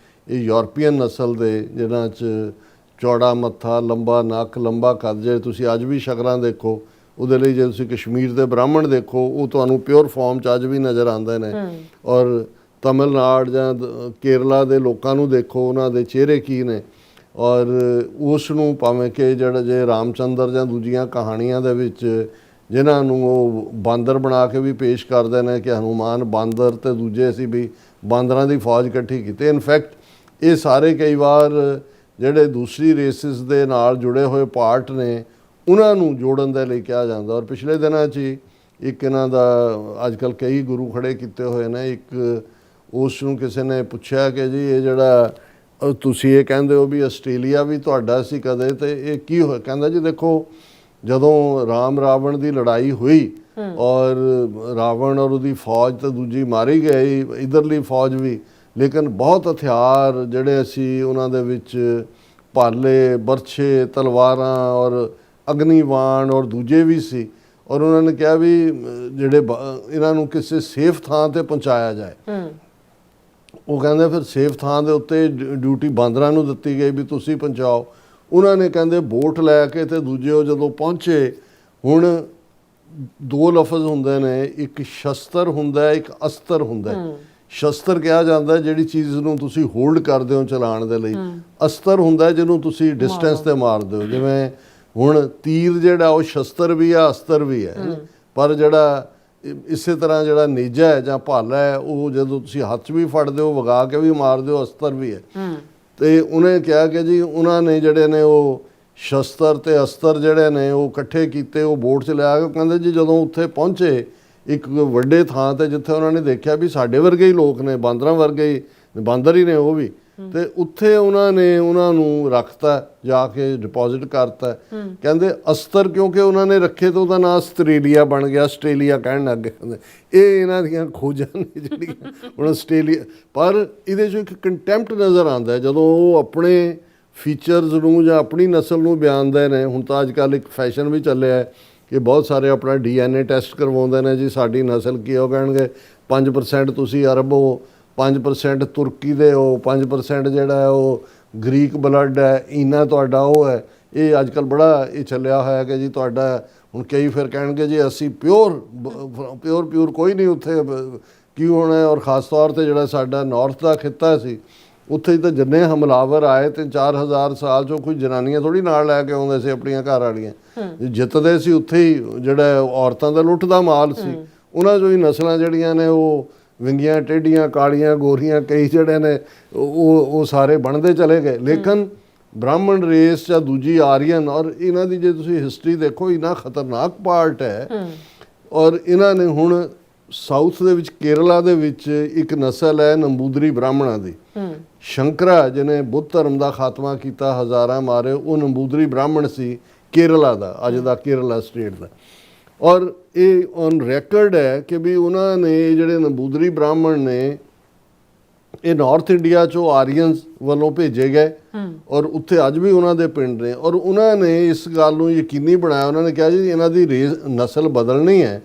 ਇਹ ਯੂਰਪੀਅਨ ਨਸਲ ਦੇ ਜਿਨ੍ਹਾਂ 'ਚ ਚੌੜਾ ਮੱਥਾ, ਲੰਬਾ ਨੱਕ, ਲੰਬਾ ਕੱਦ। ਜੇ ਤੁਸੀਂ ਅੱਜ ਵੀ ਸ਼ਕਲਾਂ ਦੇਖੋ, ਉਹਦੇ ਲਈ ਜੇ ਤੁਸੀਂ ਕਸ਼ਮੀਰ ਦੇ ਬ੍ਰਾਹਮਣ ਦੇਖੋ, ਉਹ ਤੁਹਾਨੂੰ ਪਿਓਰ ਫਾਰਮ 'ਚ ਅੱਜ ਵੀ ਨਜ਼ਰ ਆਉਂਦੇ ਨੇ। ਔਰ ਤਮਿਲਨਾਡੂ ਜਾਂ ਕੇਰਲਾ ਦੇ ਲੋਕਾਂ ਨੂੰ ਦੇਖੋ, ਉਹਨਾਂ ਦੇ ਚਿਹਰੇ ਕੀ ਨੇ। ਔਰ ਉਸ ਨੂੰ ਭਾਵੇਂ ਕਿ ਜਿਹੜਾ ਜੇ ਰਾਮਚੰਦਰ ਜਾਂ ਦੂਜੀਆਂ ਕਹਾਣੀਆਂ ਦੇ ਵਿੱਚ ਜਿਨ੍ਹਾਂ ਨੂੰ ਉਹ ਬਾਂਦਰ ਬਣਾ ਕੇ ਵੀ ਪੇਸ਼ ਕਰਦੇ ਨੇ ਕਿ ਹਨੂਮਾਨ ਬਾਂਦਰ ਤੇ ਦੂਜੇ ਸੀ ਵੀ ਬਾਂਦਰਾਂ ਦੀ ਫੌਜ ਇਕੱਠੀ ਕੀਤੀ। ਇਨਫੈਕਟ ਇਹ ਸਾਰੇ ਕਈ ਵਾਰ ਜਿਹੜੇ ਦੂਸਰੀ ਰੇਸਿਸ ਦੇ ਨਾਲ ਜੁੜੇ ਹੋਏ ਪਾਰਟ ਨੇ, ਉਹਨਾਂ ਨੂੰ ਜੋੜਨ ਦੇ ਲਈ ਕਿਹਾ ਜਾਂਦਾ। ਔਰ ਪਿਛਲੇ ਦਿਨਾਂ 'ਚ ਹੀ ਇੱਕ ਇਹਨਾਂ ਦਾ ਅੱਜ ਕੱਲ੍ਹ ਕਈ ਗੁਰੂ ਖੜੇ ਕੀਤੇ ਹੋਏ ਨੇ। ਇੱਕ ਉਸ ਨੂੰ ਕਿਸੇ ਨੇ ਪੁੱਛਿਆ ਕਿ ਜੀ ਇਹ ਜਿਹੜਾ ਤੁਸੀਂ ਇਹ ਕਹਿੰਦੇ ਹੋ ਵੀ ਆਸਟ੍ਰੇਲੀਆ ਵੀ ਤੁਹਾਡਾ ਸੀ ਕਦੇ, ਤੇ ਇਹ ਕੀ ਹੋਇਆ? ਕਹਿੰਦਾ ਜੀ ਦੇਖੋ, ਜਦੋਂ ਰਾਮ ਰਾਵਣ ਦੀ ਲੜਾਈ ਹੋਈ ਔਰ ਰਾਵਣ ਔਰ ਉਹਦੀ ਫੌਜ ਤੇ ਦੂਜੀ ਮਾਰੀ ਗਈ, ਇਧਰਲੀ ਫੌਜ ਵੀ, ਲੇਕਿਨ ਬਹੁਤ ਹਥਿਆਰ ਜਿਹੜੇ ਅਸੀਂ ਉਹਨਾਂ ਦੇ ਵਿੱਚ ਭਾਲੇ, ਬਰਛੇ, ਤਲਵਾਰਾਂ ਔਰ ਅਗਨੀਵਾਣ ਔਰ ਦੂਜੇ ਵੀ ਸੀ। ਔਰ ਉਹਨਾਂ ਨੇ ਕਿਹਾ ਵੀ ਜਿਹੜੇ ਇਹਨਾਂ ਨੂੰ ਕਿਸੇ ਸੇਫ ਥਾਂ ਤੇ ਪਹੁੰਚਾਇਆ ਜਾਏ। ਉਹ ਕਹਿੰਦੇ ਫਿਰ ਸੇਫ ਥਾਂ ਦੇ ਉੱਤੇ ਡਿਊਟੀ ਬਾਂਦਰਾਂ ਨੂੰ ਦਿੱਤੀ ਗਈ ਵੀ ਤੁਸੀਂ ਪਹੁੰਚਾਓ। ਉਹਨਾਂ ਨੇ ਕਹਿੰਦੇ ਬੋਟ ਲੈ ਕੇ ਤੇ ਦੂਜੇ ਉਹ ਜਦੋਂ ਪਹੁੰਚੇ, ਹੁਣ ਦੋ ਲਫ਼ਜ਼ ਹੁੰਦੇ ਨੇ, ਇੱਕ ਸ਼ਸਤਰ ਹੁੰਦਾ, ਇੱਕ ਅਸਤਰ ਹੁੰਦਾ। ਸ਼ਸਤਰ ਕਿਹਾ ਜਾਂਦਾ ਜਿਹੜੀ ਚੀਜ਼ ਨੂੰ ਤੁਸੀਂ ਹੋਲਡ ਕਰਦੇ ਹੋ ਚਲਾਉਣ ਦੇ ਲਈ। ਅਸਤਰ ਹੁੰਦਾ ਜਿਹਨੂੰ ਤੁਸੀਂ ਡਿਸਟੈਂਸ ਤੇ ਮਾਰਦੇ ਹੋ। ਜਿਵੇਂ ਹੁਣ ਤੀਰ ਜਿਹੜਾ ਉਹ ਸ਼ਸਤਰ ਵੀ ਆ, ਅਸਤਰ ਵੀ ਹੈ। ਪਰ ਜਿਹੜਾ ਇਸੇ ਤਰ੍ਹਾਂ ਜਿਹੜਾ ਨੇਜਾ ਹੈ ਜਾਂ ਭਾਲਾ ਹੈ, ਉਹ ਜਦੋਂ ਤੁਸੀਂ ਹੱਥ 'ਚ ਵੀ ਫੜਦੇ ਹੋ, ਵਗਾ ਕੇ ਵੀ ਮਾਰਦੇ ਹੋ, ਅਸਤਰ ਵੀ ਹੈ। ਤੇ ਉਹਨੇ ਕਿਹਾ ਕਿ ਜੀ ਉਹਨਾਂ ਨੇ ਜਿਹੜੇ ਨੇ ਉਹ ਸ਼ਸਤਰ ਤੇ ਅਸਤਰ ਜਿਹੜੇ ਨੇ ਉਹ ਇਕੱਠੇ ਕੀਤੇ, ਉਹ ਬੋਟ 'ਚ ਲਿਆ ਕੇ। ਕਹਿੰਦੇ ਜੀ ਜਦੋਂ ਉੱਥੇ ਪਹੁੰਚੇ ਇੱਕ ਵੱਡੇ ਥਾਂ ਤੇ, ਜਿੱਥੇ ਉਹਨਾਂ ਨੇ ਦੇਖਿਆ ਵੀ ਸਾਡੇ ਵਰਗੇ ਹੀ ਲੋਕ ਨੇ, ਬਾਂਦਰਾਂ ਵਰਗੇ ਹੀ, ਬਾਂਦਰ ਹੀ ਨੇ ਉਹ ਵੀ, ਤੇ ਉੱਥੇ ਉਹਨਾਂ ਨੇ ਉਹਨਾਂ ਨੂੰ ਰੱਖਤਾ, ਜਾ ਕੇ ਡਿਪੋਜ਼ਿਟ ਕਰਤਾ। ਕਹਿੰਦੇ ਅਸਤਰ ਕਿਉਂਕਿ ਉਹਨਾਂ ਨੇ ਰੱਖੇ ਤਾਂ ਉਹਦਾ ਨਾਂ ਆਸਟ੍ਰੇਲੀਆ ਬਣ ਗਿਆ। ਆਸਟ੍ਰੇਲੀਆ ਕਹਿਣ ਲੱਗ ਗਏ। ਕਹਿੰਦੇ ਇਹ ਇਹਨਾਂ ਦੀਆਂ ਖੋਜਾਂ ਨੇ ਜਿਹੜੀਆਂ ਹੁਣ ਆਸਟ੍ਰੇਲੀਆ। ਪਰ ਇਹਦੇ 'ਚੋਂ ਇੱਕ ਕੰਟੈਂਪਟ ਨਜ਼ਰ ਆਉਂਦਾ ਜਦੋਂ ਉਹ ਆਪਣੇ ਫੀਚਰਸ ਨੂੰ ਜਾਂ ਆਪਣੀ ਨਸਲ ਨੂੰ ਬਿਆਨਦੇ ਨੇ। ਹੁਣ ਤਾਂ ਅੱਜ ਕੱਲ੍ਹ ਇੱਕ ਫੈਸ਼ਨ ਵੀ ਚੱਲਿਆ ਹੈ ਕਿ ਬਹੁਤ ਸਾਰੇ ਆਪਣਾ DNA ਟੈਸਟ ਕਰਵਾਉਂਦੇ ਨੇ ਜੀ ਸਾਡੀ ਨਸਲ ਕੀ। ਉਹ ਕਹਿਣਗੇ 5% ਤੁਸੀਂ ਅਰਬ ਹੋ, 5% ਤੁਰਕੀ ਦੇ ਹੋ, 5% ਜਿਹੜਾ ਹੈ ਉਹ ਗ੍ਰੀਕ ਬਲੱਡ ਹੈ, ਇੰਨਾ ਤੁਹਾਡਾ ਉਹ ਹੈ। ਇਹ ਅੱਜ ਕੱਲ੍ਹ ਬੜਾ ਇਹ ਚੱਲਿਆ ਹੋਇਆ ਕਿ ਜੀ ਤੁਹਾਡਾ, ਹੁਣ ਕਈ ਫਿਰ ਕਹਿਣਗੇ ਜੀ ਅਸੀਂ ਪਿਓਰ ਕੋਈ ਨਹੀਂ ਉੱਥੇ ਕੀ ਹੋਣਾ। ਔਰ ਖ਼ਾਸ ਤੌਰ 'ਤੇ ਜਿਹੜਾ ਸਾਡਾ ਨਾਰਥ ਦਾ ਖਿੱਤਾ ਸੀ, ਉੱਥੇ ਤਾਂ ਜਿੰਨੇ ਹਮਲਾਵਰ ਆਏ 3-4 ਹਜ਼ਾਰ ਸਾਲ 'ਚੋਂ ਕੋਈ ਜਨਾਨੀਆਂ ਥੋੜ੍ਹੀ ਨਾਲ ਲੈ ਕੇ ਆਉਂਦੇ ਸੀ ਆਪਣੀਆਂ ਘਰ ਵਾਲੀਆਂ। ਜਿੱਤਦੇ ਸੀ ਉੱਥੇ ਹੀ ਜਿਹੜਾ ਔਰਤਾਂ ਦਾ ਲੁੱਟ ਦਾ ਮਾਲ ਸੀ। ਉਹਨਾਂ 'ਚੋਂ ਹੀ ਨਸਲਾਂ ਜਿਹੜੀਆਂ ਨੇ ਉਹ ਵਿੰਗੀਆਂ, ਟੇਢੀਆਂ, ਕਾਲੀਆਂ, ਗੋਰੀਆਂ, ਕਈ ਜਿਹੜੇ ਨੇ ਉਹ ਸਾਰੇ ਬਣਦੇ ਚਲੇ ਗਏ। ਲੇਕਿਨ ਬ੍ਰਾਹਮਣ ਰੇਸ ਜਾਂ ਦੂਜੀ ਆਰੀਅਨ, ਔਰ ਇਹਨਾਂ ਦੀ ਜੇ ਤੁਸੀਂ ਹਿਸਟਰੀ ਦੇਖੋ, ਇੰਨਾ ਖਤਰਨਾਕ ਪਾਰਟ ਹੈ। ਔਰ ਇਹਨਾਂ ਨੇ ਹੁਣ ਸਾਊਥ ਦੇ ਵਿੱਚ, ਕੇਰਲਾ ਦੇ ਵਿੱਚ ਇੱਕ ਨਸਲ ਹੈ ਨੰਬੂਦਰੀ ਬ੍ਰਾਹਮਣਾਂ ਦੀ। ਸ਼ੰਕਰਾ ਜਿਹਨੇ ਬੁੱਧ ਧਰਮ ਦਾ ਖਾਤਮਾ ਕੀਤਾ, ਹਜ਼ਾਰਾਂ ਮਾਰੇ, ਉਹ ਨੰਬੂਦਰੀ ਬ੍ਰਾਹਮਣ ਸੀ ਕੇਰਲਾ ਦਾ, ਅੱਜ ਦਾ ਕੇਰਲਾ ਸਟੇਟ ਦਾ। ਔਰ ਇਹ ਔਨ ਰੈਕਰਡ ਹੈ ਕਿ ਵੀ ਉਹਨਾਂ ਨੇ ਜਿਹੜੇ ਨੰਬੂਦਰੀ ਬ੍ਰਾਹਮਣ ਨੇ, ਇਹ ਨਾਰਥ ਇੰਡੀਆ 'ਚੋਂ ਆਰੀਅਨਸ ਵੱਲੋਂ ਭੇਜੇ ਗਏ ਔਰ ਉੱਥੇ ਅੱਜ ਵੀ ਉਹਨਾਂ ਦੇ ਪਿੰਡ ਨੇ। ਔਰ ਉਹਨਾਂ ਨੇ ਇਸ ਗੱਲ ਨੂੰ ਯਕੀਨੀ ਬਣਾਇਆ। ਉਹਨਾਂ ਨੇ ਕਿਹਾ ਜੀ ਇਹਨਾਂ ਦੀ ਨਸਲ ਬਦਲਣੀ ਹੈ।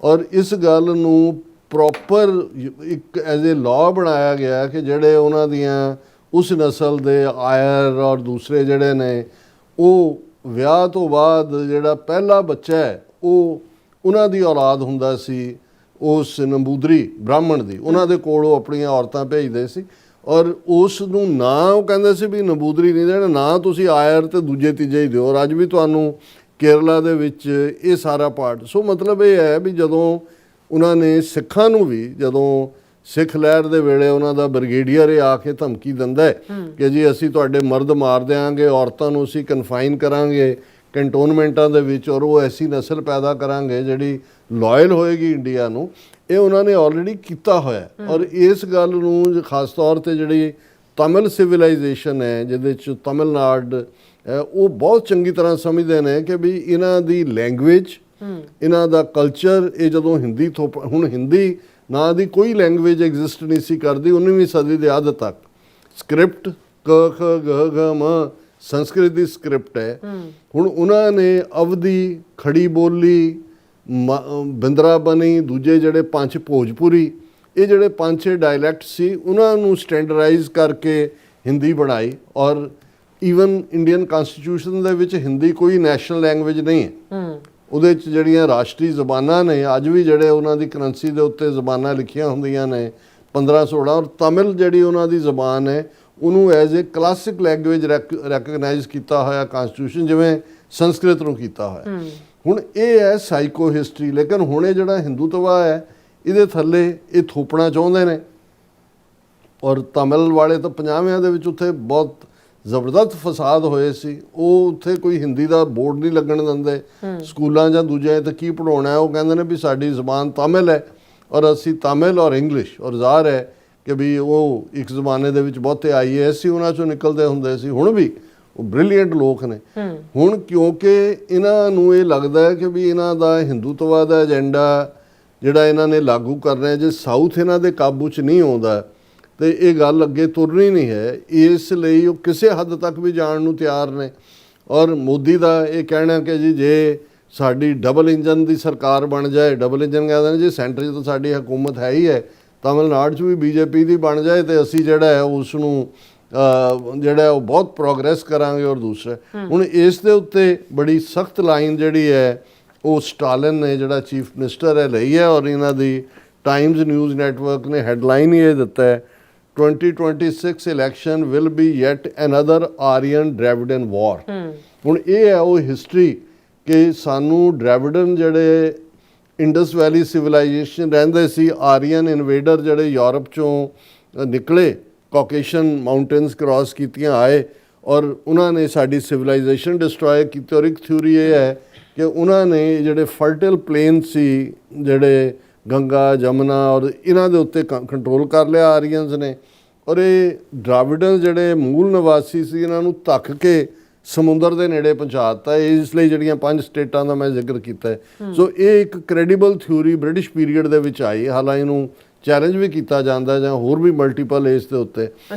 ਔਰ ਇਸ ਗੱਲ ਨੂੰ ਪ੍ਰੋਪਰ ਇੱਕ ਐਜ਼ ਏ ਲਾਅ ਬਣਾਇਆ ਗਿਆ ਕਿ ਜਿਹੜੇ ਉਹਨਾਂ ਦੀਆਂ ਉਸ ਨਸਲ ਦੇ ਆਇਰ ਔਰ ਦੂਸਰੇ ਜਿਹੜੇ ਨੇ, ਉਹ ਵਿਆਹ ਤੋਂ ਬਾਅਦ ਜਿਹੜਾ ਪਹਿਲਾ ਬੱਚਾ ਹੈ ਉਹ ਉਹਨਾਂ ਦੀ ਔਲਾਦ ਹੁੰਦਾ ਸੀ ਉਸ ਨੰਬੂਦਰੀ ਬ੍ਰਾਹਮਣ ਦੀ। ਉਹਨਾਂ ਦੇ ਕੋਲ ਉਹ ਆਪਣੀਆਂ ਔਰਤਾਂ ਭੇਜਦੇ ਸੀ ਔਰ ਉਸ ਨੂੰ ਨਾਂ ਉਹ ਕਹਿੰਦੇ ਸੀ ਵੀ ਨੰਬੂਦਰੀ ਨਹੀਂ ਦੇਣਾ, ਨਾਂ ਤੁਸੀਂ ਆਇਰ ਤੇ ਦੂਜੇ ਤੀਜੇ ਹੀ ਦਿਓ। ਔਰ ਅੱਜ ਵੀ ਤੁਹਾਨੂੰ ਕੇਰਲਾ ਦੇ ਵਿੱਚ ਇਹ ਸਾਰਾ ਪਾਰਟ। ਸੋ ਮਤਲਬ ਇਹ ਹੈ ਵੀ ਜਦੋਂ ਉਹਨਾਂ ਨੇ ਸਿੱਖਾਂ ਨੂੰ ਵੀ, ਜਦੋਂ ਸਿੱਖ ਲਹਿਰ ਦੇ ਵੇਲੇ ਉਹਨਾਂ ਦਾ ਬ੍ਰਿਗੇਡੀਅਰ ਇਹ ਆ ਕੇ ਧਮਕੀ ਦਿੰਦਾ ਹੈ ਕਿ ਜੀ ਅਸੀਂ ਤੁਹਾਡੇ ਮਰਦ ਮਾਰ ਦਿਆਂਗੇ, ਔਰਤਾਂ ਨੂੰ ਅਸੀਂ ਕਨਫਾਈਨ ਕਰਾਂਗੇ ਕੰਟੋਨਮੈਂਟਾਂ ਦੇ ਵਿੱਚ, ਔਰ ਉਹ ਐਸੀ ਨਸਲ ਪੈਦਾ ਕਰਾਂਗੇ ਜਿਹੜੀ ਲਾਇਲ ਹੋਏਗੀ ਇੰਡੀਆ ਨੂੰ। ਇਹ ਉਹਨਾਂ ਨੇ ਆਲਰੇਡੀ ਕੀਤਾ ਹੋਇਆ। ਔਰ ਇਸ ਗੱਲ ਨੂੰ ਖਾਸ ਤੌਰ 'ਤੇ ਜਿਹੜੀ ਤਮਿਲ ਸਿਵਲਾਈਜੇਸ਼ਨ ਹੈ, ਜਿਹਦੇ 'ਚ ਤਮਿਲਨਾਡੂ, ਉਹ ਬਹੁਤ ਚੰਗੀ ਤਰ੍ਹਾਂ ਸਮਝਦੇ ਨੇ ਕਿ ਵੀ ਇਹਨਾਂ ਦੀ ਲੈਂਗੁਏਜ, ਇਹਨਾਂ ਦਾ ਕਲਚਰ, ਇਹ ਜਦੋਂ ਹਿੰਦੀ ਹੁਣ ਹਿੰਦੀ ਨਾਂ ਦੀ ਕੋਈ ਲੈਂਗੁਏਜ ਐਗਜ਼ਿਸਟ ਨਹੀਂ ਸੀ ਕਰਦੀ 19ਵੀਂ ਸਦੀ ਦੇ ਅੱਧ ਤੱਕ। ਸਕ੍ਰਿਪਟ ਕ ਖ ਗ ਘ ਮ ਸੰਸਕ੍ਰਿਤ ਦੀ ਸਕ੍ਰਿਪਟ ਹੈ। ਹੁਣ ਉਹਨਾਂ ਨੇ ਅਵਧੀ, ਖੜੀ ਬੋਲੀ, ਬਿੰਦਰਾਬਨੀ, ਦੂਜੇ ਜਿਹੜੇ 5 ਭੋਜਪੁਰੀ, ਇਹ ਜਿਹੜੇ 5-6 ਡਾਇਲੈਕਟ ਸੀ, ਉਹਨਾਂ ਨੂੰ ਸਟੈਂਡਰਡਾਈਜ਼ ਕਰਕੇ ਹਿੰਦੀ ਬਣਾਈ। ਔਰ ਈਵਨ ਇੰਡੀਅਨ ਕਨਸਟੀਟਿਊਸ਼ਨ ਦੇ ਵਿੱਚ ਹਿੰਦੀ ਕੋਈ ਨੈਸ਼ਨਲ ਲੈਂਗੁਏਜ ਨਹੀਂ ਹੈ। ਉਹਦੇ 'ਚ ਜਿਹੜੀਆਂ ਰਾਸ਼ਟਰੀ ਜ਼ਬਾਨਾਂ ਨੇ ਅੱਜ ਵੀ ਜਿਹੜੇ ਉਹਨਾਂ ਦੀ ਕਰੰਸੀ ਦੇ ਉੱਤੇ ਜ਼ਬਾਨਾਂ ਲਿਖੀਆਂ ਹੁੰਦੀਆਂ ਨੇ 15-16, ਔਰ ਤਮਿਲ ਜਿਹੜੀ ਉਹਨਾਂ ਦੀ ਜ਼ਬਾਨ ਹੈ ਉਹਨੂੰ as a classic language recognise ਕੀਤਾ ਹੋਇਆ ਕਨਸਟੀਟਿਊਸ਼ਨ, ਜਿਵੇਂ ਸੰਸਕ੍ਰਿਤ ਨੂੰ ਕੀਤਾ ਹੋਇਆ। ਹੁਣ ਇਹ ਹੈ ਸਾਈਕੋ ਹਿਸਟਰੀ। ਲੇਕਿਨ ਹੁਣ ਇਹ ਜਿਹੜਾ ਹਿੰਦੂਤਵਾ ਹੈ ਇਹਦੇ ਥੱਲੇ ਇਹ ਥੋਪਣਾ ਚਾਹੁੰਦੇ ਨੇ, ਔਰ ਤਮਿਲ ਵਾਲੇ ਤਾਂ 50ਵਿਆਂ ਦੇ ਵਿੱਚ ਉੱਥੇ ਬਹੁਤ ਜ਼ਬਰਦਸਤ ਫਸਾਦ ਹੋਏ ਸੀ। ਉਹ ਉੱਥੇ ਕੋਈ ਹਿੰਦੀ ਦਾ ਬੋਰਡ ਨਹੀਂ ਲੱਗਣ ਦਿੰਦੇ ਸਕੂਲਾਂ ਜਾਂ ਦੂਜਿਆਂ ਤੇ ਕੀ ਪੜਾਉਣਾ ਹੈ। ਉਹ ਕਹਿੰਦੇ ਨੇ ਵੀ ਸਾਡੀ ਜ਼ਬਾਨ ਤਮਿਲ ਹੈ ਔਰ ਅਸੀਂ ਤਮਿਲ ਔਰ ਇੰਗਲਿਸ਼, ਔਰ ਜ਼ਾਹਰ ਹੈ ਕਿ ਵੀ ਉਹ ਇੱਕ ਜ਼ਮਾਨੇ ਦੇ ਵਿੱਚ ਬਹੁਤੇ IAS ਸੀ ਉਹਨਾਂ ਚੋਂ ਨਿਕਲਦੇ ਹੁੰਦੇ ਸੀ। ਹੁਣ ਵੀ ਉਹ ਬ੍ਰਿਲੀਅੰਟ ਲੋਕ ਨੇ। ਹੁਣ ਕਿਉਂਕਿ ਇਹਨਾਂ ਨੂੰ ਇਹ ਲੱਗਦਾ ਹੈ ਕਿ ਵੀ ਇਹਨਾਂ ਦਾ ਹਿੰਦੂਤਵਾ ਦਾ ਏਜੰਡਾ ਜਿਹੜਾ ਇਹਨਾਂ ਨੇ ਲਾਗੂ ਕਰਨਾ ਹੈ, ਜੇ ਸਾਊਥ ਇਹਨਾਂ ਦੇ ਕਾਬੂ 'ਚ ਨਹੀਂ ਆਉਂਦਾ ਤੇ ਇਹ ਗੱਲ ਅੱਗੇ ਤੁਰਨੀ ਨਹੀਂ ਹੈ। ਇਸ ਲਈ ਉਹ ਕਿਸੇ ਹੱਦ ਤੱਕ ਵੀ ਜਾਣ ਨੂੰ ਤਿਆਰ ਨੇ। ਔਰ ਮੋਦੀ ਦਾ ਇਹ ਕਹਿਣਾ ਕਿ ਜੀ ਜੇ ਸਾਡੀ ਡਬਲ ਇੰਜਨ ਦੀ ਸਰਕਾਰ ਬਣ ਜਾਏ, ਡਬਲ ਇੰਜਨ ਕਹਿੰਦੇ ਨੇ ਜੀ ਸੈਂਟਰ 'ਚ ਤਾਂ ਸਾਡੀ ਹਕੂਮਤ ਹੈ ਹੀ ਹੈ, ਤਮਿਲਨਾਡੂ 'ਚ ਵੀ BJP ਦੀ ਬਣ ਜਾਏ ਤੇ ਅਸੀਂ ਜਿਹੜਾ ਹੈ ਉਸ ਨੂੰ ਜਿਹੜਾ ਉਹ ਬਹੁਤ ਪ੍ਰੋਗਰੈਸ ਕਰਾਂਗੇ। ਔਰ ਦੂਸਰਾ ਹੁਣ ਇਸ ਦੇ ਉੱਤੇ ਬੜੀ ਸਖਤ ਲਾਈਨ ਜਿਹੜੀ ਹੈ ਉਹ ਸਟਾਲਿਨ ਨੇ ਜਿਹੜਾ ਚੀਫ ਮਿਨਿਸਟਰ ਹੈ ਲਈ ਹੈ। ਔਰ ਇਹਨਾਂ ਦੀ ਟਾਈਮਜ਼ ਨਿਊਜ਼ ਨੈਟਵਰਕ ਨੇ ਹੈਡਲਾਈਨ ਹੀ ਇਹ ਦਿੱਤਾ ਹੈ, 2026 election will be yet another Aryan Dravidian war. ਹੁਣ ਇਹ ਹੈ ਉਹ ਹਿਸਟਰੀ ਕਿ ਸਾਨੂੰ ਡ੍ਰੈਵਿਡਨ ਜਿਹੜੇ ਇੰਡਸ ਵੈਲੀ ਸਿਵਲਾਈਜੇਸ਼ਨ ਰਹਿੰਦੇ ਸੀ, ਆਰੀਅਨ ਇਨਵੇਡਰ ਜਿਹੜੇ ਯੂਰਪ ਚੋਂ ਨਿਕਲੇ, ਕਾਕੇਸ਼ਨ ਮਾਊਂਟੇਨਸ ਕ੍ਰਾਸ ਕੀਤੀਆਂ ਆਏ ਔਰ ਉਹਨਾਂ ਨੇ ਸਾਡੀ ਸਿਵਲਾਈਜੇਸ਼ਨ ਡਿਸਟਰੋਏ ਕੀਤੀ। ਔਰ ਇੱਕ ਥਿਊਰੀ ਇਹ ਹੈ ਕਿ ਉਹਨਾਂ ਨੇ ਜਿਹੜੇ ਫਰਟਾਈਲ ਪਲੇਨ ਸੀ ਜਿਹੜੇ ਗੰਗਾ ਜਮਨਾ ਔਰ ਇਹਨਾਂ ਦੇ ਉੱਤੇ ਕੰਟਰੋਲ ਕਰ ਲਿਆ ਆਰੀਅਨਸ ਨੇ। ਔਰ ਇਹ ਡਰਾਵਿਡਨ ਜਿਹੜੇ ਮੂਲ ਨਿਵਾਸੀ ਸੀ ਇਹਨਾਂ ਨੂੰ ਧੱਕ ਕੇ ਸਮੁੰਦਰ ਦੇ ਨੇੜੇ ਪਹੁੰਚਾ ਦਿੱਤਾ। ਇਸ ਲਈ ਜਿਹੜੀਆਂ 5 ਸਟੇਟਾਂ ਦਾ ਮੈਂ ਜ਼ਿਕਰ ਕੀਤਾ ਹੈ। ਸੋ ਇਹ ਇੱਕ ਕ੍ਰੈਡੀਬਲ ਥਿਊਰੀ ਬ੍ਰਿਟਿਸ਼ ਪੀਰੀਅਡ ਦੇ ਵਿੱਚ ਆਈ। ਹਾਲਾਂਕਿ ਇਹਨੂੰ ਚੈਲੰਜ ਵੀ ਕੀਤਾ ਜਾਂਦਾ ਜਾਂ ਹੋਰ ਵੀ ਮਲਟੀਪਲ ਇਸ ਦੇ ਉੱਤੇ।